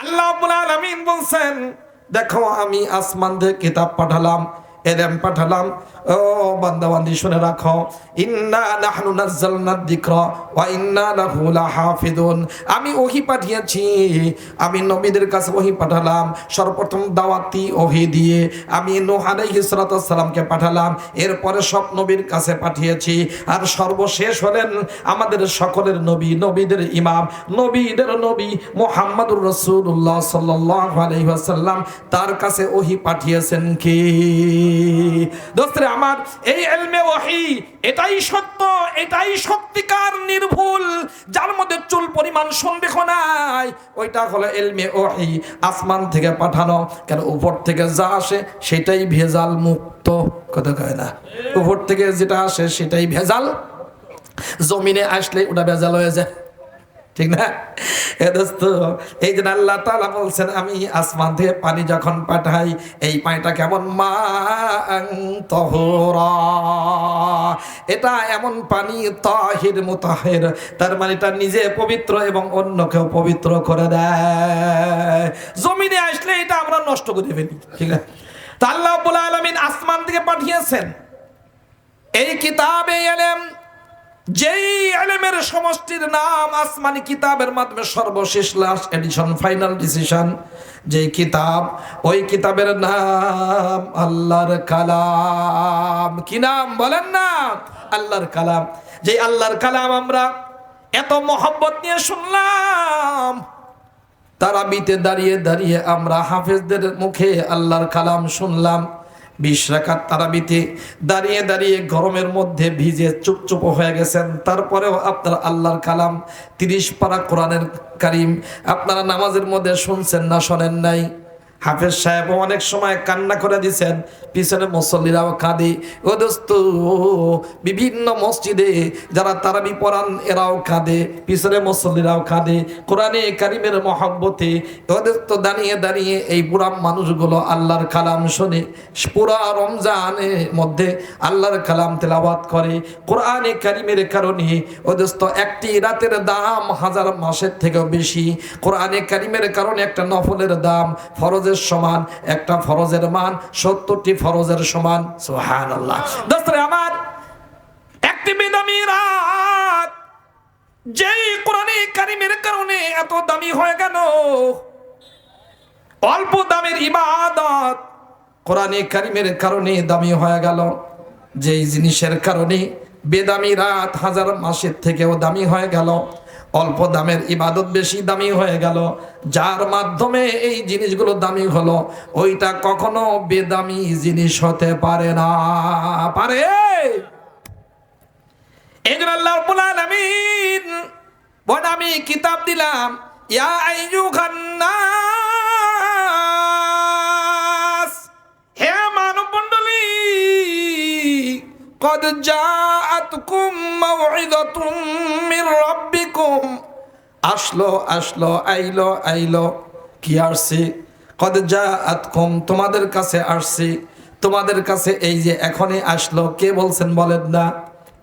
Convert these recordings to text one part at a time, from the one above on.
আল্লাহ রাব্বুল আলামিন বলছেন, দেখো আমি আসমান থেকে কিতাব পাঠালাম, এলেম পাঠালাম। ও বান্দাবান্দি শুনে রাখো, ইন্না নাহনু নাযালনা যিকরা ওয়া ইন্না লাহু লাহাফিজুন। আমি ওহী পাঠিয়েছি, আমি নবীদের কাছে ওহী পাঠালাম। সর্বপ্রথম দাওয়াতি ওহী দিয়ে আমি নূহ আলাইহিস সালাতু ওয়াস সালামকে পাঠালাম, এরপরে সব নবীর কাছে পাঠিয়েছি। আর সর্বশেষ হলেন আমাদের সকলের নবী, নবীদের ইমাম, নবীদের নবী মুহাম্মদুর রাসূলুল্লাহ সাল্লাল্লাহু আলাইহি ওয়াসাল্লাম, তার কাছে ওহী পাঠিয়েছেন কি? দোস্তরে আমার, এই ইলমে ওহী এটাই সত্য, এটাই সত্যিকার নির্ভুল, যার মধ্যে চুল পরিমাণ সন্দেহ নাই। ওইটা হলো ইলমে ওহী, আসমান থেকে পাঠানো। কেন উপর থেকে যা আসে সেটাই ভেজাল মুক্ত, কথা কয় না? উপর থেকে যেটা আসে সেটাই ভেজাল, জমিনে আসলে ওটা ভেজাল হয়ে যায়, ঠিক না? এ দোস্ত, এই যে আল্লাহ তাআলা বলছেন আমি আসমান থেকে পানি যখন পাঠাই, এই পানিটা কেমন? মাআন তাহুরা, এটা এমন পানি তাহির মুতাহির, তার মানে এটা নিজে পবিত্র এবং অন্যকেও পবিত্র করে দেয়। জমিনে আসলে এটা আমরা নষ্ট করে ফেলি, ঠিক আছে? তা আল্লাহ রাব্বুল আলামিন আসমান থেকে পাঠিয়েছেন এই কিতাবে ইলম, যেই ইলমের সমষ্টির নাম আসমানি কিতাবের মাধ্যমে সর্বশেষ লাস্ট এডিশন, ফাইনাল ডিসিশন যেই কিতাব, ওই কিতাবের নাম আল্লাহর কালাম। কি নাম বলেন না? আল্লাহর কালাম। যেই আল্লাহর কালাম আমরা এত মহব্বত নিয়ে শুনলাম, তারাবিতে দাঁড়িয়ে দাঁড়িয়ে আমরা হাফেজদের মুখে আল্লাহর কালাম শুনলাম। 20 রাকাত তারাবিতে দাঁড়িয়ে দাঁড়িয়ে গরমের মধ্যে ভিজে চুপচুপ হয়ে গেছেন, তারপরেও আপনারা আল্লাহর কালাম 30 পারা কোরআনের কারীম আপনারা নামাজের মধ্যে শুনছেন না শোনেন নাই? হাফেজ সাহেব অনেক সময় কান্না করে দিয়েছেন, পিছনে মুসল্লিরাও কাঁদে। ও দোস্ত, বিভিন্ন মসজিদে যারা তারাবি পড়ান এরাও কাঁদে, পিছনে মুসল্লিরাও কাঁদে কোরআনে কারীমের মহব্বতে। ও দোস্ত, দাঁড়িয়ে দাঁড়িয়ে এই বুড়া মানুষগুলো আল্লাহর কালাম শোনে, পুরা রমজানের মধ্যে আল্লাহর কালাম তেলাওয়াত করে কোরআনে কারীমের কারণে। ও দোস্ত, একটি রাতের দাম 1000 মাসের থেকেও বেশি। কোরআনে কারীমের কারণে একটা নফলের দাম ফরজের সমান, একটা ফরজের মান 70টি ফরজের সমান। সুবহানাল্লাহ। দোস্তরে আমার, একটি বেদামি রাত যেই কোরআনে কারীমের কারণে এত দামি হয়ে গেল, অল্প দামের ইবাদত কোরআনে কারীমের কারণে দামি হয়ে গেল। যেই জিনিসের কারণে বেদামি রাত 1000 মাসের থেকেও দামি হয়ে গেল, অল্প দামের ইবাদত বেশি দামি হয়ে গেল, যার মাধ্যমে এই জিনিসগুলো দামি হলো, ওইটা কখনো বেদামি জিনিস হতে পারে না। পারে? এইজন্য আল্লাহ রাব্বুল আলামিন বলেন, আমি কিতাব দিলাম, ইয়া আইয়ুহান নাস, হে মানব মণ্ডলী, قد جاءتكم موعظة من ربكم, আসলো আসলো, আইলো আইলো, কি আসছে? قد جاءتكم, তোমাদের কাছে আসছে, তোমাদের কাছে এই যে এখনই আসলো। কে বলছেন বলেন না?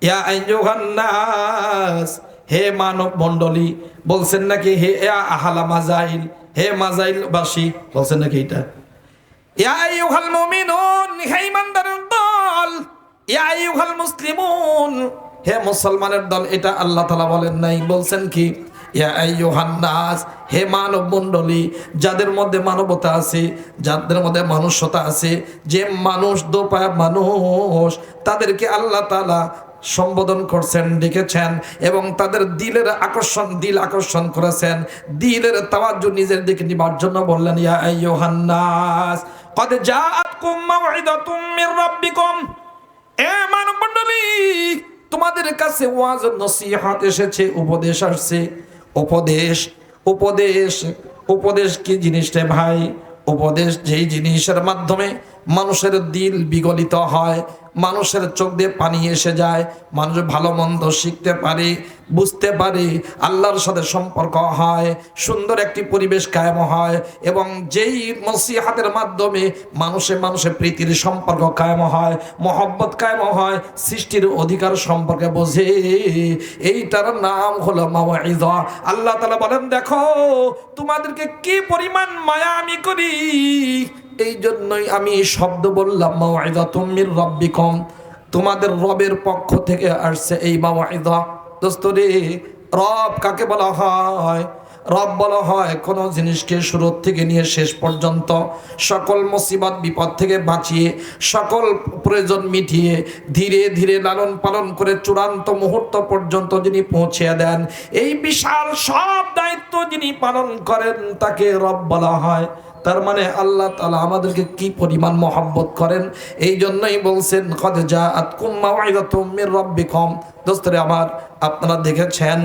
ইয়া আইয়ুহান নাস, হে মানব মণ্ডলী বলছেন নাকি? হে আহলা মাজাইল, হে মাজাইল বাসী বলছেন নাকি? এটা ইয়া আইয়ুহাল মুমিনুন, হে ইমানদারের দল, ইয়া আইয়ুহাল মুসলিমুন, হে মুসলমানের দল। এটা আল্লাহ তাআলা বলেন নাই, বলছেন কি? ইয়া আইয়ুহান নাস, হে মানব মণ্ডলী, যাদের মধ্যে মানবতা আছে, যাদের মধ্যে মানুষতা আছে, যে মানুষ দোপায়া মানুষ, তাদেরকে আল্লাহ তাআলা সম্বোধন করছেন, ডেকেছেন এবং তাদের দিলের আকর্ষণ করেছেন, দিলের তাওয়াজ্জু নিজের দিকে নিবার জন্য বললেন, ইয়া আইয়ুহান নাস قد جاءتكم موعظة من ربكم, এ মানব মণ্ডলী, তোমাদের কাছে ওয়াজ নসিহত এসেছে, উপদেশ আসছে। উপদেশ উপদেশ উপদেশ কি জিনিসটা ভাই? উপদেশ যেই জিনিসের মাধ্যমে মানুষের দিল বিগলিত হয়, মানুষের চোখ দিয়ে পানি এসে যায়, মানুষ ভালো মন্দ শিখতে পারে, বুঝতে পারে, আল্লাহর সাথে সম্পর্ক হয়, সুন্দর একটি পরিবেশ কায়েম হয়, এবং যেই নসিহাতের মাধ্যমে মানুষে প্রীতির সম্পর্ক কায়েম হয়, মহব্বত কায়েম হয়, সৃষ্টির অধিকার সম্পর্কে বোঝে, এইটার নাম হলো মাওয়াইযা। আল্লাহ তাআলা বলেন, দেখো তোমাদেরকে কি পরিমাণ মায়া আমি করি, এই জন্যই আমি শব্দ বললাম মাওয়াইযাতুম মির রাব্বিকুম, তোমাদের রবের পক্ষ থেকে আসছে এই মাওয়াইযা। দোস্ত রে, রব কাকে বলা হয়? রব বলা হয় কোনো জিনিসকে শুরু থেকে নিয়ে শেষ পর্যন্ত সকল মুসিবত বিপদ থেকে বাঁচিয়ে, সকল প্রয়োজন মিটিয়ে, ধীরে ধীরে লালন পালন করে চূড়ান্ত মুহূর্ত পর্যন্ত যিনি পৌঁছে দেন, এই বিশাল সব দায়িত্ব যিনি পালন করেন, তাকে রব বলা হয়। তার মানে আল্লাহ তাআলা আমাদেরকে কি পরিমাণ মহব্বত করেন, এই জন্যই বলছেন কদ জাআতকুম মাওয়াইযাতুম মির রাব্বিকুম। দোস্তরে আমার, আপনারা দেখেছেন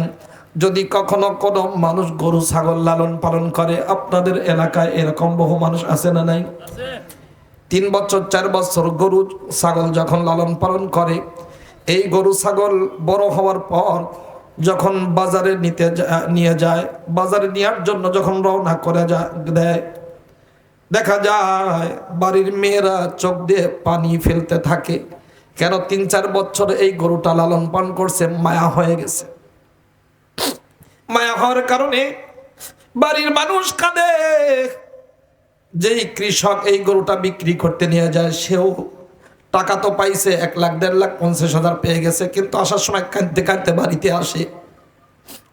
যদি কখনো কোনো মানুষ গরু ছাগল লালন পালন করে, আপনাদের এলাকায় এরকম বহু মানুষ আছে না নাই? 3 বছর 4 বছর গরু ছাগল যখন লালন পালন করে, এই গরু ছাগল বড় হওয়ার পর যখন বাজারে নিয়ে যায়, বাজারে নেওয়ার জন্য যখন রওনা করে দেয়, দেখা যায় বাড়ির মেয়েরা চোখ দিয়ে পানি ফেলতে থাকে। কেন? 3-4 বছর এই গরুটা লালন পালন করছে, মায়া হয়ে গেছে। মায়া হওয়ার কারণে বাড়ির মানুষ কাঁদে। যেই কৃষক এই গরুটা বিক্রি করতে নিয়ে যায়, সেও টাকা তো পাইছে, 1 লাখ 1.5 লাখ 50,000 পেয়ে গেছে, কিন্তু আসার সময় কাঁদতে কাঁদতে বাড়িতে আসে।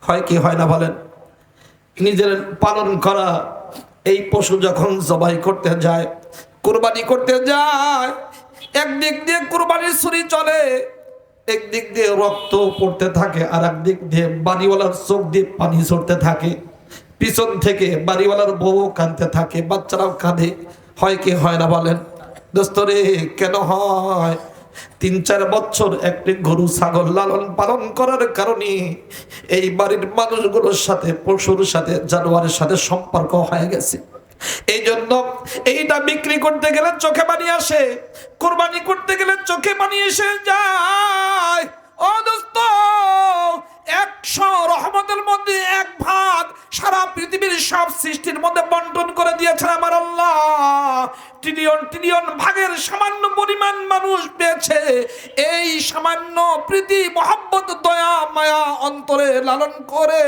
হয় কি হয় না বলেন? নিজের পালন করা এই পশু যখন জবাই করতে যায়, কুরবানি করতে যায়, একদিক দিয়ে কুরবানির ছুরি চলে, একদিক দিয়ে রক্ত পড়তে থাকে, আর একদিক দিয়ে বাড়িওয়ালার চোখ দিয়ে পানি ঝরতে থাকে, পিছন থেকে বাড়িওয়ালার বউ কাঁদতে থাকে, বাচ্চারাও কাঁদে। হয় কি হয় না বলেন? দোস্তরে, কেন হয়? 3-4 বছর একটি গরু ছাগল লালন পালন করার কারণে এই বাড়ির মানুষগুলোর সাথে, পশুর সাথে, জানোয়ারের সাথে সম্পর্ক হয়ে গেছে। এই জন্য এইটা বিক্রি করতে গেলে চোখে পানি আসে, কোরবানি করতে গেলে চোখে পানি এসে যায়। ও দোস্ত, 100 রহমতের মধ্যে 1 ভাগ সারা পৃথিবীর সব সৃষ্টির মধ্যে বন্টন করে দিয়েছেন আমার আল্লাহ। ট্রিলিয়ন ট্রিলিয়ন ভাগের সামান্য পরিমাণ মানুষ পেয়েছে। এই সামান্য প্রীতি, মহব্বত, দয়া, মায়া অন্তরে লালন করে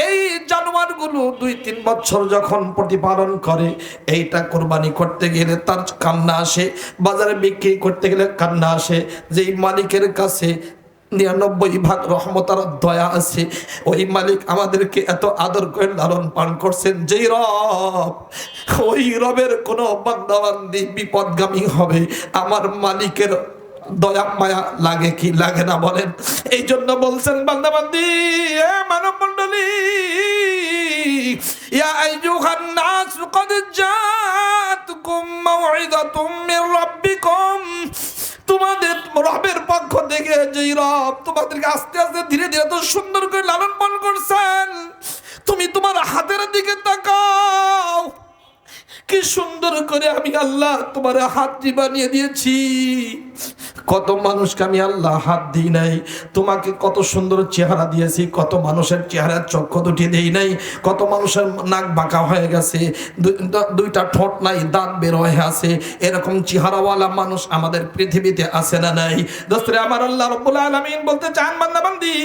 এই জানোয়ারগুলো 2-3 বছর যখন প্রতিপালন করে, এইটা কোরবানি করতে গেলে তার কান্না আসে, বাজারে বিক্রি করতে গেলে কান্না আসে। যেই মালিকের কাছে 99 ভাগ রহমত আর দয়া আছে, ওই মালিক আমাদেরকে এত আদর করে লালন পালন করছেন, যেই রব, ওই রবের কোনো বান্দাবান্দি বিপদগামী হবে, আমার মালিকের দয়া মায়া লাগে কি লাগে না বলেন? এই জন্য বলছেন বান্দাবান্দি, এ মানব মণ্ডলী, ইয়া আইয়ুহান নাস ক্বাদ জাআতকুম মাউইযাতুম মির রাব্বিকুম, তোমাদের রবের পক্ষ থেকে যেই রব তোমাদেরকে আস্তে আস্তে ধীরে ধীরে তো সুন্দর করে লালন পালন করছেন, তুমি তোমার হাতের দিকে তাকাও, কি সুন্দর করে আমি আল্লাহ তোমার হাতটি বানিয়ে দিয়েছি। কত মানুষকে আমি আল্লাহ হাত দিই নাই, তোমাকে কত সুন্দর চেহারা দিয়েছি, কত মানুষের চেহারার চক্ষু দুটি দেই নাই, কত মানুষের নাক বাঁকা হয়ে গেছে, 2টা ঠোঁট নাই, দাঁত বের হয়ে আছে, এরকম চেহারাওয়ালা মানুষ আমাদের পৃথিবীতে আছে না নাই? দোস্তরে আমার, আল্লাহ রাব্বুল আলামিন বলতে চান, বান্দা বান্দি,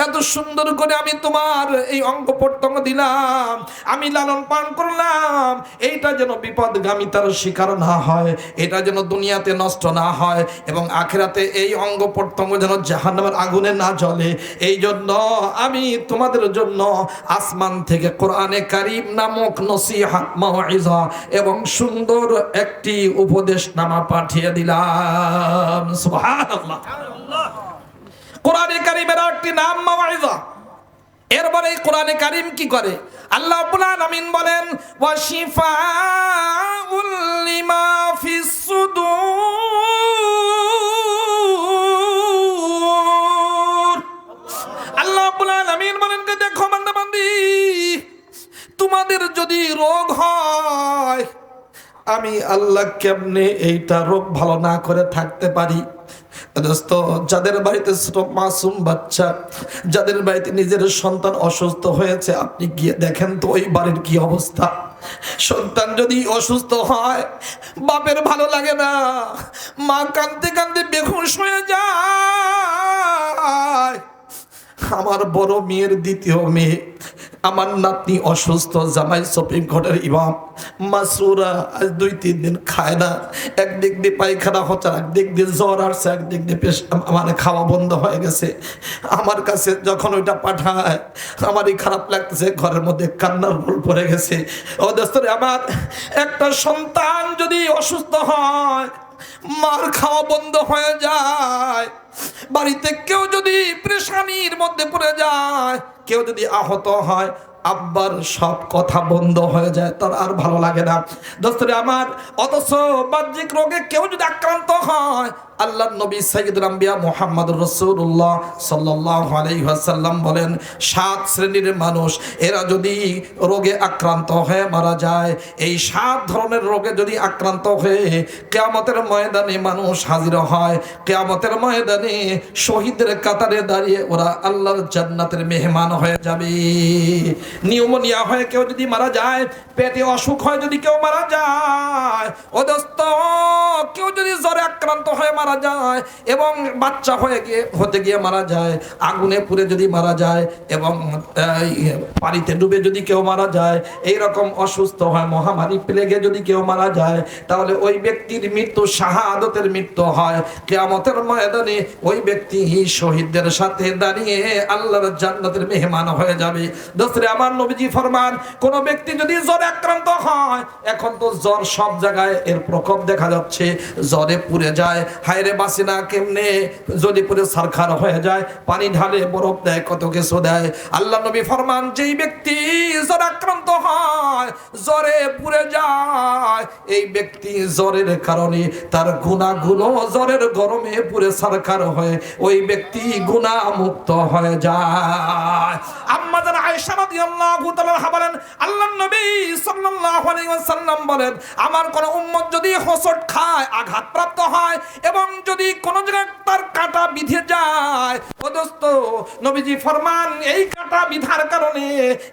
এত সুন্দর করে আমি তোমার এই অঙ্গ প্রত্যঙ্গ দিলাম, আমি লালন পালন করলাম, এইটা যেন বিপদগামিতার শিকার না হয়, এটা যেন দুনিয়াতে নষ্ট না হয়, এবং আখিরাতে এই অঙ্গ প্রত্যঙ্গ যেন জাহান্নামের আগুনে না জ্বলে। এই জন্য আমি তোমাদের জন্য আসমান থেকে কোরআনে কারীম নামক নসিহত, মাউইযা এবং সুন্দর একটি উপদেশনামা পাঠিয়ে দিলাম। সুবহানাল্লাহ। কোরআনে কারীমের একটি নাম মাউইযা। এরপরে কোরআনে কারীম কি করে? আল্লাহ রাব্বুল আলামিন বলেন, ওয়া শিফাউল লিমা ফিস সুদূর। আল্লাহ রাব্বুল আলামিন বলেন, দেখো বান্দা বান্দি, তোমাদের যদি রোগ হয়, আমি আল্লাহ কেমনে এইটা রোগ ভালো না করে থাকতে পারি? দোস্ত, যাদের বাড়িতে ছোট মাসুম বাচ্চা, যাদের বাড়িতে নিজের সন্তান অসুস্থ হয়েছে, আপনি গিয়ে দেখেন তো ওই বাড়ির কি অবস্থা। সন্তান যদি অসুস্থ হয়, বাপের ভালো লাগে না, মা কাঁদতে কাঁদতে বেহুশ হয়ে যায়। আমার বড় মেয়ের দ্বিতীয় মেয়ে, আমার নাতনি অসুস্থ, জামাই শপিং ঘরের ইমাম, মাসুরা আজ 2-3 দিন খায় না। একদিক দিয়ে পায়খানা হচ্ছে, একদিক দিয়ে জ্বর আসছে, একদিক দিয়ে আমার খাওয়া বন্ধ হয়ে গেছে। আমার কাছে যখন ওইটা পাঠায় আমারই খারাপ লাগতেছে, ঘরের মধ্যে কান্নার রোল পড়ে গেছে। ও দোস্তরে আমার, একটা সন্তান যদি অসুস্থ হয়, মার খাওয়া বন্ধ হয়ে যায়, বাড়িতে কেউ যদি পেরেশানির মধ্যে পড়ে যায়, কেউ যদি আহত হয়, আব্বার সব কথা বন্ধ হয়ে যায়, তার আর ভালো লাগে না। দোস্তরে আমার, অথচ বাহ্যিক রোগে কেউ যদি আক্রান্ত হয়, আল্লাহর নবী সাইয়্যিদুল আম্বিয়া মুহাম্মদুর রাসূলুল্লাহ সাল্লাল্লাহু আলাইহি ওয়াসাল্লাম বলেন, 7 শ্রেণীর মানুষ, এরা যদি রোগে আক্রান্ত হয়ে মারা যায়, এই 7 ধরনের রোগে যদি আক্রান্ত হয়ে কিয়ামতের ময়দানে মানুষ হাজির হয়, কিয়ামতের ময়দানে শহীদের কাতারে দাঁড়িয়ে ওরা আল্লাহর জান্নাতের মেহমান হয়ে যাবে। নিউমোনিয়া হয়ে কেউ যদি মারা যায়, পেটে অসুখ হয় যদি কেউ মারা যায়, ও দোস্ত, কেউ যদি জ্বরে আক্রান্ত হয়ে মারা যায়, এবং বাচ্চা হতে গিয়ে মারা যায়, আগুনে পুড়ে যদি মারা যায়, এবং পানিতে ডুবে যদি কেউ মারা যায়, এই রকম অসুস্থ হয়, মহামারী প্লেগে যদি কেউ মারা যায়, তাহলে ওই ব্যক্তির মৃত্যু শাহাদাতের মৃত্যু হয়। কিয়ামতের ময়দানে ওই ব্যক্তি শহীদদের সাথে দাঁড়িয়ে আল্লাহর জান্নাতের মেহমান হয়ে যাবে। দোস্তরে আমার, নবীজি ফরমান, কোন ব্যক্তি যদি জ্বরে আক্রান্ত হয়, এখন তো জ্বর সব জায়গায় এর প্রকোপ দেখা যাচ্ছে, জ্বরে পুড়ে যায়, হায়রে বাঁচি না কেমনে, যদি পুড়ে সারখার হয়ে যায়, পানি ঢালে, বরফ দেয়, কত কিছু দেয়। আল্লাহ নবী ফরমান, যেই ব্যক্তি জ্বরে আক্রান্ত হয়, জ্বরে পুড়ে যায়, এই ব্যক্তি জ্বরের কারণে তার গুনাহগুলো জ্বরের গরমে পুড়ে সারখার হয়ে ওই ব্যক্তি গুনাহ মুক্ত হয়ে যায়। আম্মা জান আয়েশা রাদিয়াল্লাহু তাআলা বলেন, আল্লাহর নবী সাল্লাল্লাহু আলাইহি ওয়াসাল্লাম বলেন, আমার কোন উম্মত যদি হোঁচট খায়, আঘাতপ্রাপ্ত হয়, এবং যদি কোন জায়গায় তার কাঁটা বিঁধে যায়, ও দোস্ত, নবীজি ফরমান, এই কাঁটা বিধার কারণে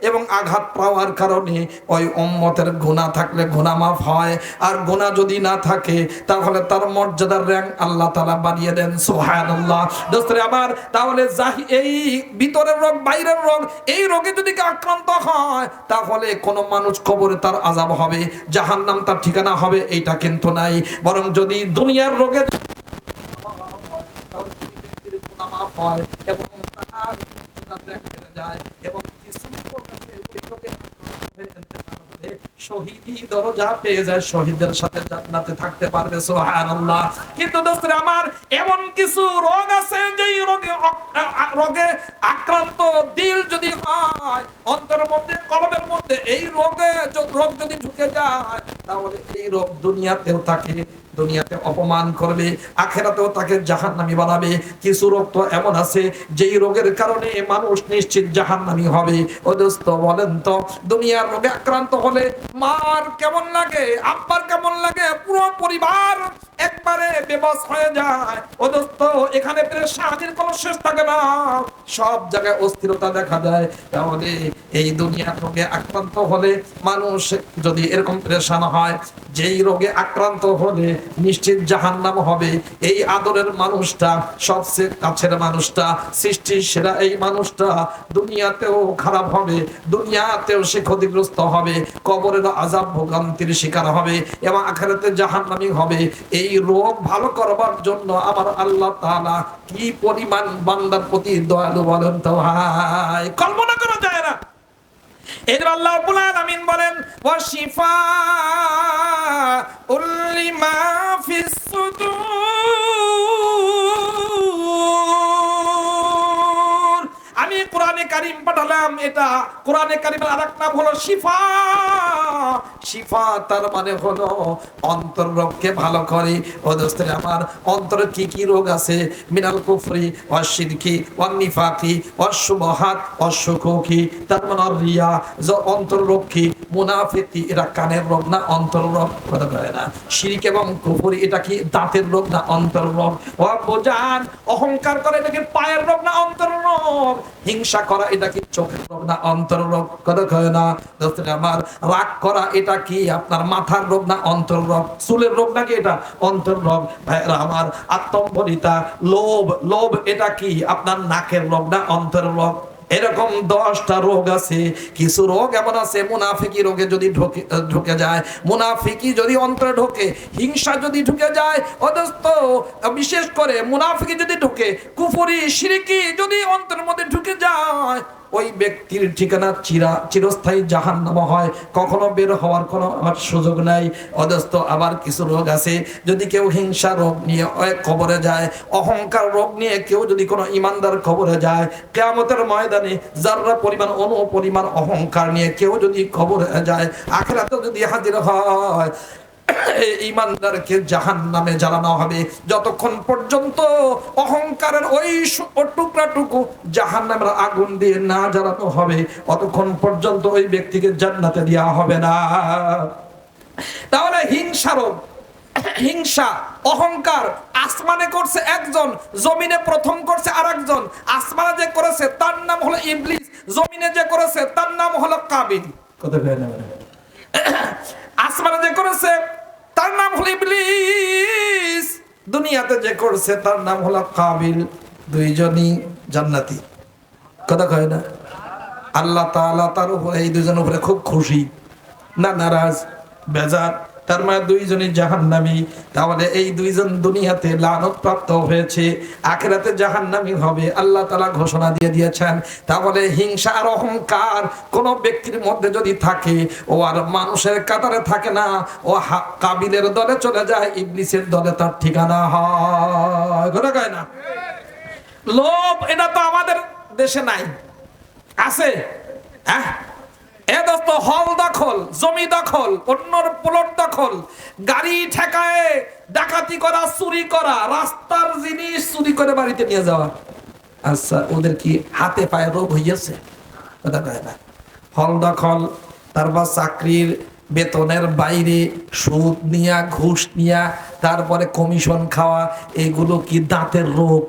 এবং আঘাত পাওয়ার কারণে ওই উম্মতের গুনাহ থাকলে গুনাহ মাফ হয়, আর গুনাহ যদি না থাকে তাহলে তার মর্যাদার র‍্যাঙ্ক আল্লাহ তাআলা বাড়িয়ে দেন। সুবহানাল্লাহ। দোস্তরে আমার, তাহলে এই ভিতরের রোগ, বাইরের রোগ, এই রোগে যদি আক্রান্ত হয়, তাহলে কোন মানুষ কবরে তার আযাব হবে, জাহান্নাম তার ঠিকানা হবে, এইটা কিন্তু নাই। বরং যদি দুনিয়ার রোগে হয় এবং তার যায় এবং শহীদি দরজা পেয়ে যায়, শহীদদের সাথে জান্নাতে থাকতে পারবে। সুবহানাল্লাহ। কিন্তু দোস্তরে আমার, এমন কিছু রোগ আছে যেই রোগে আক্রান্ত দিল যদি হয়, অন্তরের মধ্যে, কলবের মধ্যে এই রোগ যদি ঢুকে যায়, তাহলে এই রোগ দুনিয়াতেও থাকে, দুনিয়াতে অপমান করবে, আখিরাতেও তাকে জাহান্নামী বানাবে। কিছু রোগ তো এমন আছে যেই রোগের কারণে মানুষ নিশ্চিত জাহান্নামী হবে। ও দোস্ত, বলেন তো, দুনিয়ার রোগে আক্রান্ত হলে মার কেমন লাগে, আব্বার কেমন লাগে, পুরো পরিবার একবারে বেবস হয়ে যায়। ও দোস্ত, এখানে পেরেশানির কোনো শেষ থাকে না, সব জায়গায় অস্থিরতা দেখা যায়। তাহলে এই দুনিয়ার রোগে আক্রান্ত হলে মানুষ যদি এরকম পেরেশান হয়, যেই রোগে আক্রান্ত হলে নিশ্চিত জাহান্নাম হবে, এই আদরের মানুষটা, সবচেয়ে কাছের মানুষটা, সৃষ্টির সেরা এই মানুষটা দুনিয়াতেও খারাপ হবে, দুনিয়াতেও সে ক্ষতিগ্রস্ত হবে, কবরের আযাব ভোগান্তির শিকার হবে এবং আখিরাতে জাহান্নামী হবে। এই রোগ ভালো করবার জন্য আমার আল্লাহ তাআলা কি পরিমাণ বান্দার প্রতি দয়ালু, বলেন তো ভাই, কল্পনা করা যায় না। এর আল্লাহ রাব্বুল আলামিন বলেন, ওয়াশিফাউল লিমা ফিস সুদূর। আমি কোরআনে কারীম পাঠালাম বলছিলাম এটা কোরআনে কারিমের আরেক নাম হলো শিফা। শিফা তার মানে হলো অন্তর রোগকে ভালো করে। ও দোস্তের আমার, অন্তরে কি কি রোগ আছে? মিনাল কুফরি ওয়াশ শিরকি ওয়ান নিফাকি ওয়াশ শুবহাত ওয়াশ শুকুকি, তার মানে রিয়া। যে অন্তর রোগ কি? মুনাফিকি, এটা কানের রোগ না অন্তর রোগ? কথা বলে না। শিরক এবং কুফরি এটা কি দাঁতের রোগ না অন্তর রোগ? ও বোঝান, অহংকার করে এটা কি পায়ের রোগ না অন্তর রোগ? হিংসা করা এটা কি চোখের রোগ না অন্তর রোগ? কথা কয় না দোস্তের আমার। রাগ করা এটা কি আপনার মাথার রোগ না অন্তর রোগ? চুলের রোগ নাকি এটা অন্তর রোগ? ভাইরা আমার, আত্মম্বরিতা, লোভ, লোভ এটা কি আপনার নাকের রোগ না অন্তর রোগ? এরকম 10টা রোগ আছে। কিছু রোগ এমন আছে মুনাফিকি রোগে যদি ঢুকে যায়, মুনাফিকি যদি অন্তরে ঢোকে, হিংসা যদি ঢুকে যায়, অদস্ত বিশেষ করে মুনাফিকি যদি ঢুকে, কুফরি শিরকি যদি অন্তরের মধ্যে ঢুকে যায়, ওই ব্যক্তির ঠিকানা চিরস্থায়ী জাহান্নাম হয়, কখনো বের হওয়ার কোনো আমার সুযোগ নাই। অদস্ত আবার কিছু রোগ আছে, যদি কেউ হিংসা রোগ নিয়ে কবরে যায়, অহংকার রোগ নিয়ে কেউ যদি কোনো ইমানদার কবরে যায়, কিয়ামতের ময়দানে যারা পরিমাণ পরিমাণ অহংকার নিয়ে কেউ যদি কবরে যায়, আখিরাতে যদি হাজির হয়, ইমানদারকে জাহান্নামে জ্বালানো হবে। যতক্ষণ পর্যন্ত অহংকারের ওই টুকরাটুকু জাহান্নামের আগুন দিয়ে না জ্বালানো হবে, অতক্ষণ পর্যন্ত ওই ব্যক্তিকে জান্নাতে দেওয়া হবে না। তাহলে হিংসা রোগ, হিংসা, অহংকার আসমানে করছে একজন, জমিনে প্রথম করছে আরেকজন। আসমানে যে করেছে তার নাম হলো ইবলিস, জমিনে যে করেছে তার নাম হলো কাবিল। কথা বলেন না? আসমানে যে করেছে তার নাম হলো ইবলিস, দুনিয়াতে যে করছে তার নাম হলো কাবিল। দুইজনই জান্নাতি। কথা কয় না? আল্লাহ তাআলা তার উপরে, এই দুইজনের উপরে খুব খুশি না নারাজ, বেজার? তার মানে দুইজনই জাহান্নামী। তাহলে এই দুইজন দুনিয়াতে লানত প্রাপ্ত হয়েছে, আখিরাতে জাহান্নামী হবে, আল্লাহ তাআলা ঘোষণা দিয়ে দিয়েছেন। তাহলে হিংসা আর অহংকার কোন ব্যক্তির মধ্যে যদি থাকে, ও আর মানুষের কাতারে থাকে না, ও কাবিলের দলে চলে যায়, ইবলিসের দলে তার ঠিকানা হয়। কথা কয় না? লোভ এটা তো আমাদের দেশে নাই, আছে? হ্যাঁ, হল দখল, জমি দখল, অন্যর প্লট দখল, গাড়ি ঠেকায় ডাকাতি করা, চুরি করা, রাস্তার জিনিস চুরি করে বাড়িতে নিয়ে যাওয়া। আচ্ছা, ওদের কি হাতে পায়ে রোগ হইয়াছে? কথা কয় না? হল দখল, তারপর চাকরির বেতনের বাইরে সুদ নিয়া, ঘুষ নিয়া, তারপরে কমিশন খাওয়া, এগুলো কি দাঁতের রোগ?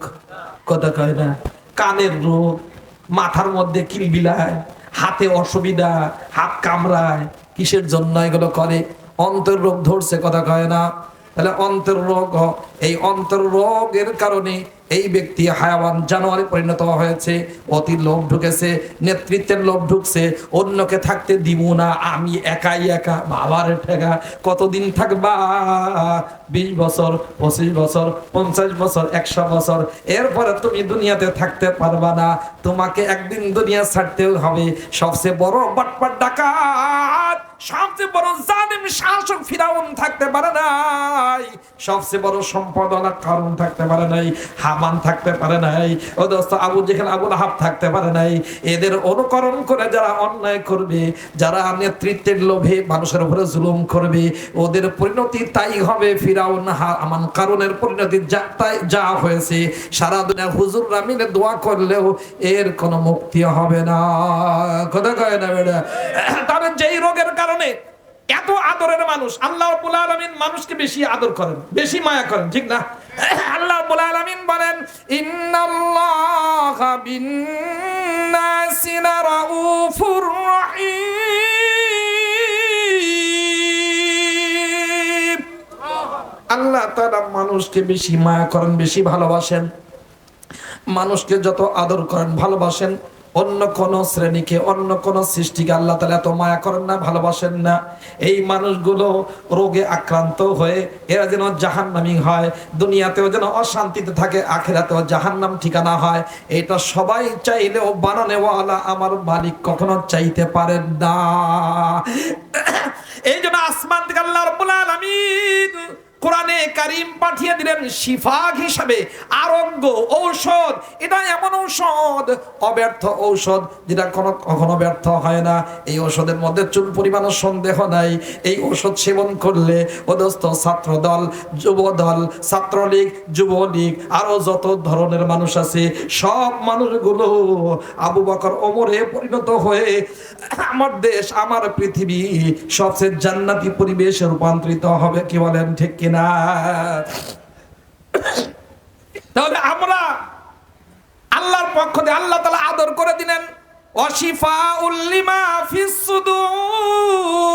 কথা কয় না? কানের রোগ, মাথার মধ্যে কিলবিলায়, হাতে অসুবিধা, হাত কামড়ায়, কিসের জন্য এগুলো করে? অন্তর রোগ ধরছে। কথা কয় না? তাহলে অন্তর রোগ, এই অন্তর রোগের কারণে এই ব্যক্তি হায়াওয়ান, জানোয়ারে পরিণত হয়েছে। অতি লোভ ঢুকেছে, নেতৃত্বের লোভ ঢুকছে, অন্যকে থাকতে দিব না, আমি একাই একা। বাবার ঠেকা, কতদিন থাকবা? 20 বছর, 25 বছর, 50 বছর, 100 বছর, এরপরে তুমি দুনিয়াতে থাকতে পারবা না। তোমাকে একদিন দুনিয়া ছাড়তেও হবে। সবচেয়ে বড় বাটপার ডাকাত, সবচেয়ে বড় জালিম শাসক ফিরাউন থাকতে পারে নাই, সবচেয়ে বড় সম্পদওয়ালা কারুন থাকতে পারে নাই, হামান থাকতে পারে নাই, ও দোস্ত আবু জেহেল, আবু লাহাব থাকতে পারে নাই। এদের অনুকরণ করে যারা অন্যায় করবে, যারা নেতৃত্বের লোভে মানুষের উপরে জুলুম করবে, ওদের পরিণতি তাই হবে। ফিরাউন, হামান, কারুনের পরিণতি যা হয়েছে, সারা দুনিয়া হুজুররা মিলে দোয়া করলেও এর কোনো মুক্তি হবে না। কথা কয় না বেটা? তবে যেই রোগের কারণে এত আদরের মানুষ, আল্লাহ রাব্বুল আলামিন মানুষকে বেশি আদর করেন, বেশি মায়া করেন, ঠিক না? আল্লাহ রাব্বুল আলামিন বলেন, ইন্নাল্লাহা বিন-নাসি লারাউফুর রাহিম। আল্লাহ তাআলা মানুষকে বেশি মায়া করেন, বেশি ভালোবাসেন। মানুষকে যত আদর করেন, ভালোবাসেন, অন্য কোন শ্রেণীকে, অন্য কোন সৃষ্টিকে আল্লাহ তাআলা এত মায়া করেন না, ভালোবাসেন না। এই মানুষগুলো রোগে আক্রান্ত হয়ে এরা যেন জাহান্নামী হয়, দুনিয়াতেও যেন অশান্তিতে থাকে, আখিরাতেও জাহান্নাম ঠিকানা হয়। এটা সবাই চাইলেও বানানেওয়ালা আমার মালিক কখনো চাইতে পারেন না। এই জন্য আসমান থেকে আল্লাহ রাব্বুল আলামিন কোরআনে কারীম পাঠিয়ে দিলেন শিফা হিসাবে, আরোগ্য ঔষধ। এটা এমন ঔষধ, অব্যর্থ ঔষধ, যেটা কখনো ব্যর্থ হয় না। এই ঔষধের মধ্যে চুল পরিমাণ সন্দেহ নাই। এই ঔষধ সেবন করলে অধস্থ ছাত্র দল, যুব দল, ছাত্রলীগ, যুবলীগ, আরো যত ধরনের মানুষ আছে, সব মানুষগুলো আবু বকর ওমরে পরিণত হয়ে আমার দেশ, আমার পৃথিবী সবচেয়ে জান্নাতি পরিবেশে রূপান্তরিত হবে। কি বলেন ঠিক কিনা? তাহলে আমরা আল্লাহর পক্ষ থেকে আল্লাহ তাআলা আদর করে দিলেন ওয়াশিফাউল লিমা ফিস সুদূর।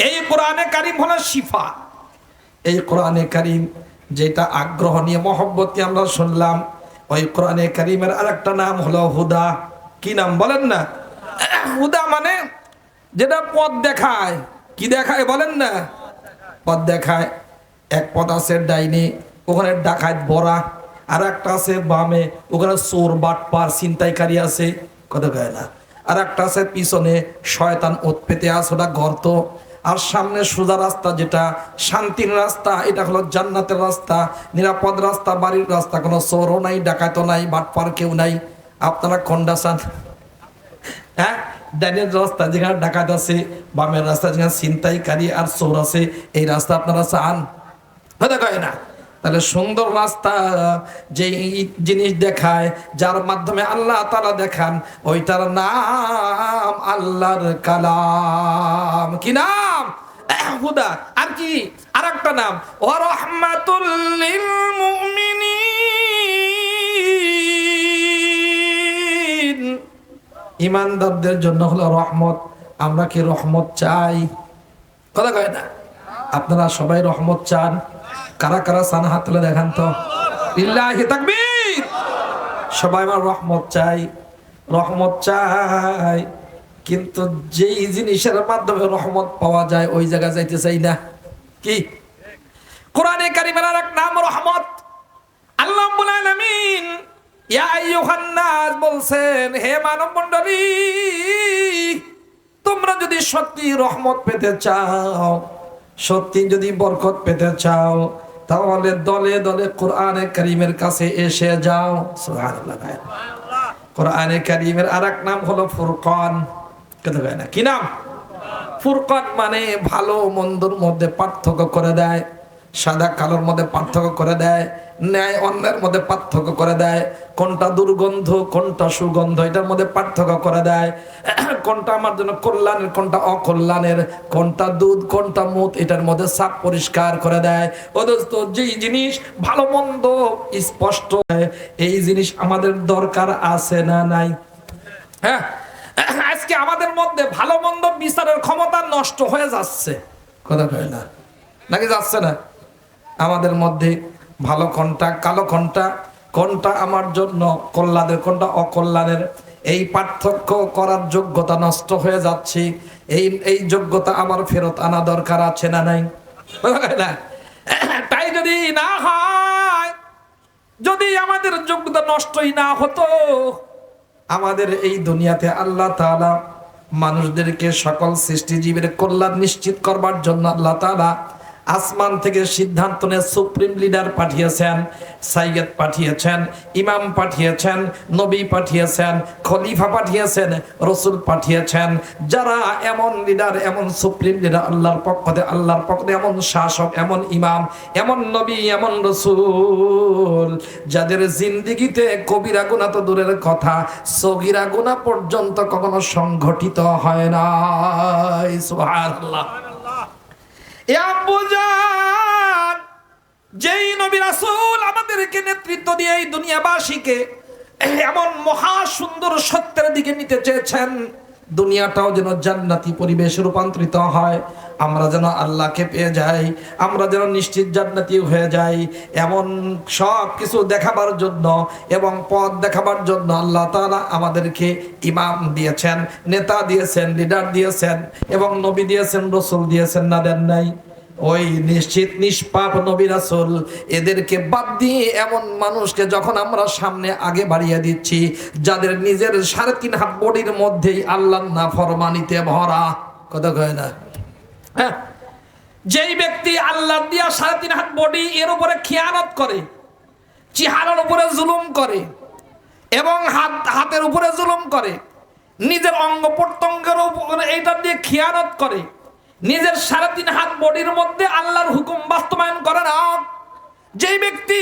এই কোরআনে কারীম হলো শিফা। এই কোরআনে কারীম যেটা আগ্রহ নিয়ে মহব্বত নিয়ে আমরা শুনলাম, ওই কোরআনে কারীমের আরেকটা নাম হলো হুদা। কি নাম বলেন না? হুদা মানে যেটা পথ দেখায়। কি দেখায় বলেন না? পথ দেখায়। এক পথ আছে ডাইনে, ওখানে ডাকাত বড়া, আর একটা আছে বামে, ওখানে চোর বাটপার ছিনতাইকারী আছে, কথা কয় না। আর একটা আছে পিছনে শয়তান ওত পেতে আছে, ওটা গর্ত। আর সামনে সোজা রাস্তা, যেটা শান্তির রাস্তা, এটা হলো জান্নাতের রাস্তা, নিরাপদ রাস্তা, বাড়ির রাস্তা। কোনো চোরও নাই, ডাকাতও নাই, বাটপার কেউ নাই। আপনারা কোনটা চান? হ্যাঁ, ডাইনের রাস্তা যেখানে ডাকাত আছে, বামের রাস্তা যেখানে ছিনতাইকারী আর চোর আছে, এই রাস্তা আপনারা চান? কথা কয় না। তাহলে সুন্দর রাস্তা যে জিনিস দেখায়, যার মাধ্যমে আল্লাহ তাআলা দেখান, ওইটার নাম আল্লাহর কালাম। কি নাম? হুদা। আর কি আরেকটা নাম? ওয়া রাহমাতুল লিল মুমিনিন। ঈমানদারদের জন্য হলো রহমত। আমরা কি রহমত চাই? কথা কয় না। আপনারা সবাই রহমত চান? কারা কারা চান হাত তুলে দেখান তো। লিল্লাহি তাকবীর। সবাই আমার রহমত চাই, রহমত চাই, কিন্তু যেই জিনিসের মাধ্যমে রহমত পাওয়া যায় ওই জায়গা যাইতে চাই না। কি? কোরআনে কারীমের আরেক নাম রহমত। আল্লাহ রাব্বুল আলামিন ইয়া আইয়ুহান নাস বলছেন, হে মানব মণ্ডলী, তোমরা যদি সত্যি রহমত পেতে চাও, সত্যি যদি বরকত পেতে চাও, তাহলে দলে দলে কোরআনে কারীমের কাছে এসে যাও। সুবহানাল্লাহ। কোরআনে কারীমের আরেক নাম হলো ফুরকান। কথা কয় না। কি নাম? ফুরকান মানে ভালো মন্দর মধ্যে পার্থক্য করে দেয়, সাদা কালোর মধ্যে পার্থক্য করে দেয়, ন্যায় অন্যায়ের মধ্যে পার্থক্য করে দেয়, কোনটা দুর্গন্ধ কোনটা সুগন্ধ এটার মধ্যে পার্থক্য করে দেয়, কোনটা আমার জন্য কল্যাণের কোনটা অকল্যাণের, কোনটা দুধ কোনটা মুত এটার মধ্যে সাপ পরিষ্কার করে দেয়। ও দোস্ত, যেই জিনিস ভালো মন্দ স্পষ্ট হয়, এই জিনিস আমাদের দরকার আছে না নাই? হ্যাঁ, আজকে আমাদের মধ্যে ভালো মন্দ বিচারের ক্ষমতা নষ্ট হয়ে যাচ্ছে। কথা কয় না, নাকি যাচ্ছে না? আমাদের মধ্যে ভালো কোনটা, কালো কোনটা, কোনটা আমার জন্য কল্যাণের কোনটা অকল্যাণের, এই পার্থক্য করার যোগ্যতা নষ্ট হয়ে যাচ্ছে। এই যোগ্যতা আমার ফেরত আনা দরকার আছে না নাই? তাই যদি না হয়, যদি আমাদের যোগ্যতা নষ্টই না হতো, আমাদের এই দুনিয়াতে আল্লাহ তাআলা মানুষদেরকে সকল সৃষ্টিজীবের কল্যাণ নিশ্চিত করবার জন্য আল্লাহ তাআলা আসমান থেকে সিদ্ধান্ত নিয়ে সুপ্রিম লিডার পাঠিয়েছেন, সাইয়্যিদ পাঠিয়েছেন, ইমাম পাঠিয়েছেন, নবী পাঠিয়েছেন, খলিফা পাঠিয়েছেন, রাসূল পাঠিয়েছেন। যারা এমন লিডার, এমন সুপ্রিম লিডার আল্লাহর পক্ষ থেকে এমন শাসক, এমন ইমাম, এমন নবী, এমন রাসূল, যাদের জিন্দেগিতে কবিরা গুনাহ তো দূরের কথা, সগীরা গুনাহ পর্যন্ত কখনো সংঘটিত হয় না। সুবহানাল্লাহ। যেই নবী রাসূল আমাদেরকে নেতৃত্ব দিয়ে এই দুনিয়াবাসীকে এমন মহা সুন্দর সত্যের দিকে নিতে চেয়েছেন, দুনিয়াটাও যেন জান্নাতি পরিবেশে রূপান্তরিত হয়, আমরা যেন আল্লাহকে পেয়ে যাই, আমরা যেন নিশ্চিত জান্নাতি হয়ে যাই, এমন সব কিছু দেখাবার জন্য এবং পথ দেখাবার জন্য আল্লাহ তাআলা আমাদেরকে ইমাম দিয়েছেন, নেতা দিয়েছেন, লিডার দিয়েছেন এবং নবী দিয়েছেন, রাসূল দিয়েছেন। না দেন নাই? ওই নিশ্চিত নিষ্পাপ নবী রাসূল এদেরকে বাদ দিয়ে এমন মানুষকে যখন আমরা সামনে আগে বাড়িয়ে দিচ্ছি, যাদের নিজের 3.5 হাত বডির মধ্যেই আল্লাহর নাফরমানিতে ভরা। কথা কয় না? হ্যাঁ, যেই ব্যক্তি আল্লাহ দিয়া 3.5 হাত বডি এর উপরে খিয়ানত করে, চেহারার উপরে জুলুম করে এবং হাতের উপরে জুলুম করে, নিজের অঙ্গ প্রত্যঙ্গের উপরে এইটা দিয়ে খিয়ানত করে, নিজের 3.5 হাত বডির মধ্যে আল্লাহর হুকুম বাস্তবায়ন করে না, যেই ব্যক্তি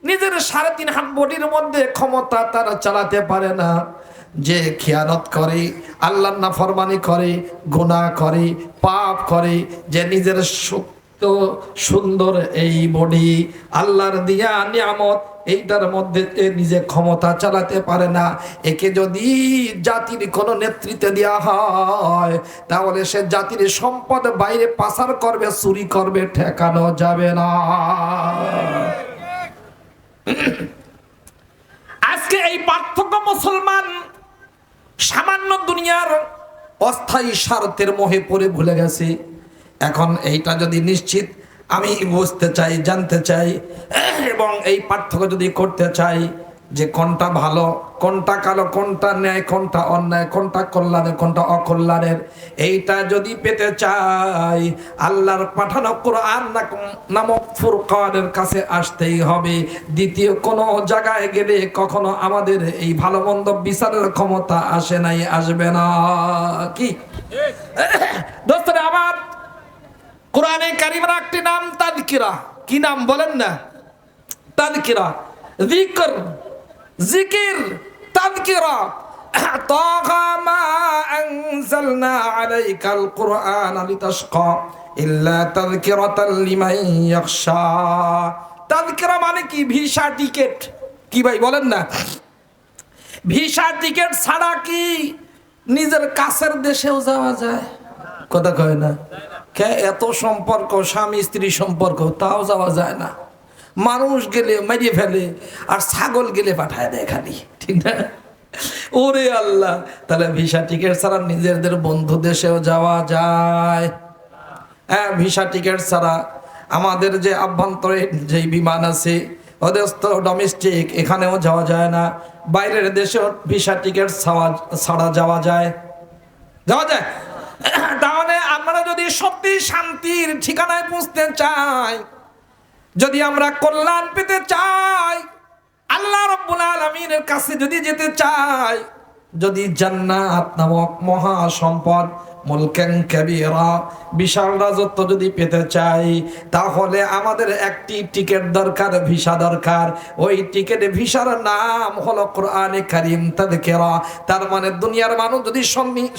নিজের 3.5 হাত বডির মধ্যে ক্ষমতা তারা চালাতে পারে না, যে খিয়ানত করে, আল্লাহর নাফরমানি করে, গুনাহ করে, পাপ করে, যে নিজের সুন্দর এই বডি আল্লাহর দিয়া নিয়ামত এইটার মধ্যে নিজে ক্ষমতা চালাতে পারে না, একে যদি জাতির কোনো নেতৃত্বে দেওয়া হয় তাহলে সে জাতির সম্পদ বাইরে পাচার করবে, চুরি করবে, ঠেকানো যাবে না। আজকে এই পার্থক্য মুসলমান সামান্য দুনিয়ার অস্থায়ী স্বার্থের মোহে পড়ে ভুলে গেছে। এখন এইটা যদি নিশ্চিত আমি বুঝতে চাই, জানতে চাই এবং এই পার্থক্য যদি করতে চাই যে কোনটা ভালো, কোনটা কালো, কোনটা ন্যায়, কোনটা অন্যায়, কোনটা কল্যাণের, কোনটা অকল্যাণের, এইটা যদি পেতে চাই আল্লাহর পাঠানো কোরআন নামক ফুরকানের কাছে আসতেই হবে। দ্বিতীয় কোনো জায়গায় গেলে কখনো আমাদের এই ভালো মন্দ বিচারের ক্ষমতা আসে নাই, আসবে না। কি দোস্তরা আমার, কোরআনে কারিমের একটি নাম তাযকিরা। কি নাম বলেন না? তাযকিরা, যিকর, জিকির, তাযকিরা। তাহা মা আনজালনা আলাইকাল কুরআন লিতাশকা ইল্লা তাযকিরাতাল লিমান ইয়াখশা। তাযকিরা মানে কি? Visa ticket. কি ভাই বলেন না? ভিসা টিকেট ছাড়া কি নিজের কাছের দেশেও যাওয়া যায়? কথা কয় না? কে এত সম্পর্ক, স্বামী স্ত্রী সম্পর্ক, তাও যাওয়া যায় না। মানুষ গেলে মারিয়ে ফেলে আর ছাগল গেলে পাঠায় দেয় খালি, ঠিক না? ওরে আল্লাহ, তাহলে ভিসা টিকিট ছাড়া নিজেদের বন্ধু দেশেও যাওয়া যায়? হ্যাঁ, ভিসা টিকিট ছাড়া আমাদের যে আভ্যন্তরীণ যে বিমান আছে ওদের তো ডোমেস্টিক, এখানেও যাওয়া যায় না। বাইরের দেশেও ভিসা টিকিট ছাড়া যাওয়া যায়? যাওয়া যায়? তাহলে আমরা যদি সত্যি শান্তির ঠিকানায় পৌঁছতে চাই, যদি আমরা কল্যাণ পেতে চাই, আল্লাহ রাব্বুল আলামিনের কাছে যদি যেতে চাই, যদি জান্নাত নামক মহা সম্পদ, মুলকান কাবীরা, বিশাল রাজত্ব যদি পেতে চাই, তাহলে আমাদের একটি টিকিট দরকার, ভিসা দরকার। ওই টিকিট ভিসার নাম হলো কোরআনে কারীম, তাযকিরা। তার মানে দুনিয়ার মানুষ যদি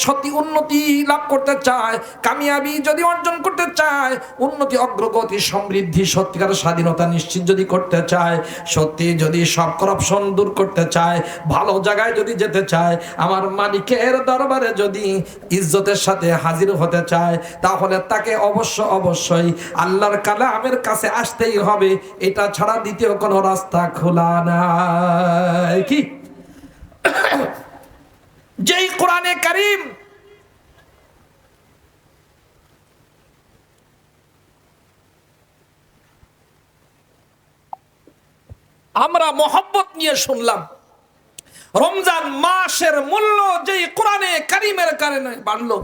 সত্যি উন্নতি লাভ করতে চায়, কামিয়াবি যদি অর্জন করতে চায়, উন্নতি, অগ্রগতি, সমৃদ্ধি, সত্যিকার স্বাধীনতা নিশ্চিত যদি করতে চায়, সত্যি যদি সব করাপশন দূর করতে চায়, ভালো জায়গায় যদি যেতে চায়, আমার মালিকের দরবারে যদি ইজ্জতের সাথে হাজির হতে চায়, তাহলে তাকে অবশ্যই আল্লাহর কালামের কাছে আসতেই হবে। এটা ছাড়া দ্বিতীয় কোনো রাস্তা খোলা নাই। কি? যেই কোরআনে কারীম আমরা মহব্বত নিয়ে শুনলাম, রমজান মাসের মূল্য যেই কোরআনে কারীমের কারণে বাড়লো,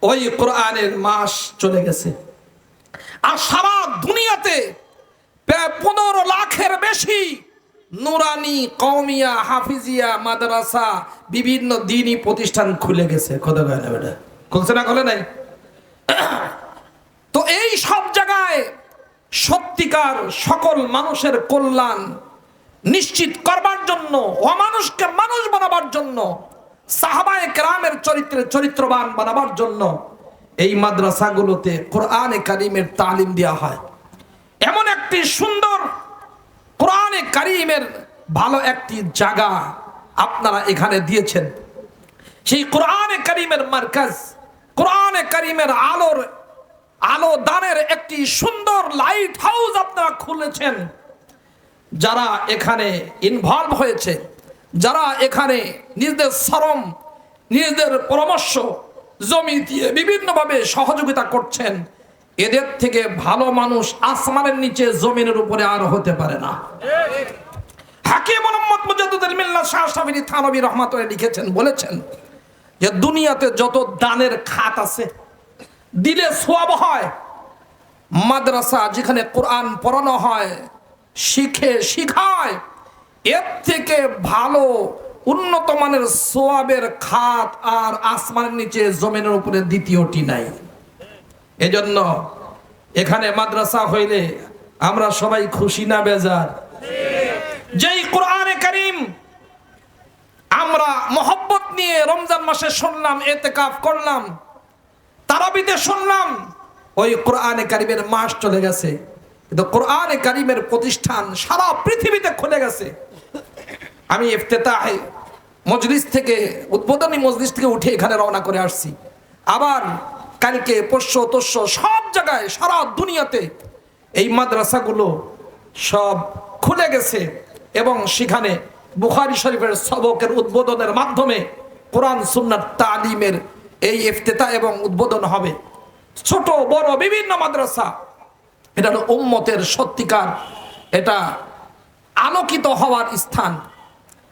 ওই কোরআনের মাস চলে গেছে। আর সারা দুনিয়াতে 15 লাখের বেশি নুরানি, কওমিয়া, হাফিজিয়া, মাদ্রাসা, বিভিন্ন দ্বীনি প্রতিষ্ঠান খুলে গেছে। কথা কয় না বেটা? খুলছে না? খোলে নাই? তো এই সব জায়গায় সত্যিকার সকল মানুষের কল্যাণ নিশ্চিত করবার জন্য, অমানুষকে মানুষ বানাবার জন্য, সাহাবায়ে কেরামের চরিত্রবান বানাবার জন্য এই মাদ্রাসাগুলোতে কোরআনে কারীমের তালিম দেওয়া হয়। এমন একটি সুন্দর কোরআনে কারীমের ভালো একটি জায়গা আপনারা এখানে দিয়েছেন। সেই কোরআনে কারীমের মার্কাজ, কোরআনে কারীমের আলো দানের একটি সুন্দর লাইট হাউস আপনারা খুলেছেন। যারা এখানে ইনভলভ হয়েছে, যারা এখানে নিজেদের শ্রম, নিজেদের পরামর্শ জমি দিয়ে বিভিন্নভাবে সহযোগিতা করছেন, এদের থেকে ভালো মানুষ আসমানের নিচে জমিনের উপরে আর হতে পারে না। হাকিম মুহাম্মদ মুজাদ্দিদুল মিল্লাত শাহ শাফিঈ থানভী রাহমাতুল্লাহ লিখেছেন, বলেছেন যে দুনিয়াতে যত দানের খাত আছে, দিলে সওয়াব হয়। মাদ্রাসা যেখানে কোরআন পড়ানো হয়, শিখায়, এর থেকে ভালো উন্নত মানের সওয়াবের খাত আর আসমানের নিচে জমিনের উপরে দ্বিতীয়টি নাই। এজন্য এখানে মাদ্রাসা হইলে আমরা সবাই খুশি না বেজার? যেই কোরআনে কারীম আমরা মহব্বত নিয়ে রমজান মাসে শুনলাম, ইতিকাফ করলাম, তারাবিতে শুনলাম, ওই কোরআনে কারীমের মাস চলে গেছে, কিন্তু কোরআনে কারীমের প্রতিষ্ঠান সারা পৃথিবীতে খুলে গেছে। আমি ইফতেতাহে মজলিস থেকে, উদ্বোধনী মজলিস থেকে উঠে এখানে রওনা করে আসছি। আবার কালকে পরশু তরশু সব জায়গায় সারা দুনিয়াতে এই মাদ্রাসাগুলো সব খুলে গেছে এবং সেখানে বুখারী শরীফের সবকের উদ্বোধনের মাধ্যমে কোরআন সুন্নাত তালিমের এই ইফতেতাহ এবং উদ্বোধন হবে। ছোট বড় বিভিন্ন মাদ্রাসা, এটা হলো উম্মতের সত্যিকার এটা আলোকিত হওয়ার স্থান।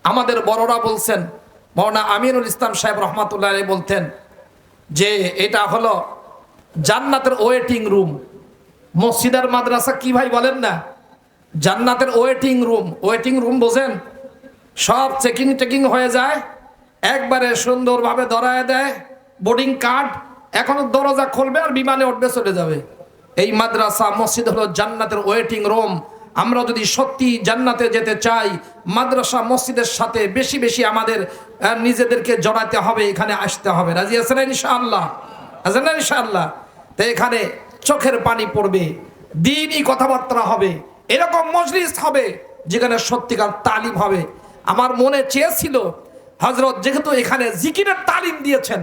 আমাদের বড়রা বলছেন, মাওলানা আমিনুল ইসলাম সাহেব রহমাতুল্লাহ আলাইহি বলতেন যে এটা হলো জান্নাতের ওয়েটিং রুম। মসজিদের মাদ্রাসা কি ভাই বলেন না? জান্নাতের ওয়েটিং রুম। ওয়েটিং রুম বোঝেন? সব চেকিং হয়ে যায়, একবারে সুন্দরভাবে ধরায় দেয়, বোর্ডিং কার্ড, এখনো দরজা খুলবে আর বিমানে উঠবে চলে যাবে। এই মাদ্রাসা মসজিদ হলো জান্নাতের ওয়েটিং রুম। আমরা যদি সত্যি জান্নাতে যেতে চাই, মাদ্রাসা মসজিদের সাথে বেশি বেশি আমাদের নিজেদেরকে জড়াতে হবে, এখানে আসতে হবে। রাজি আছেন ইনশাআল্লাহ? আছেন না ইনশাআল্লাহ? তো এখানে চোখের পানি পড়বে, দ্বীনি কথাবার্তা হবে, এরকম মজলিস হবে যেখানে সত্যিকার তালিম হবে। আমার মনে চেয়েছিল হযরত যেহেতু এখানে জিকিরের তালিম দিয়েছেন,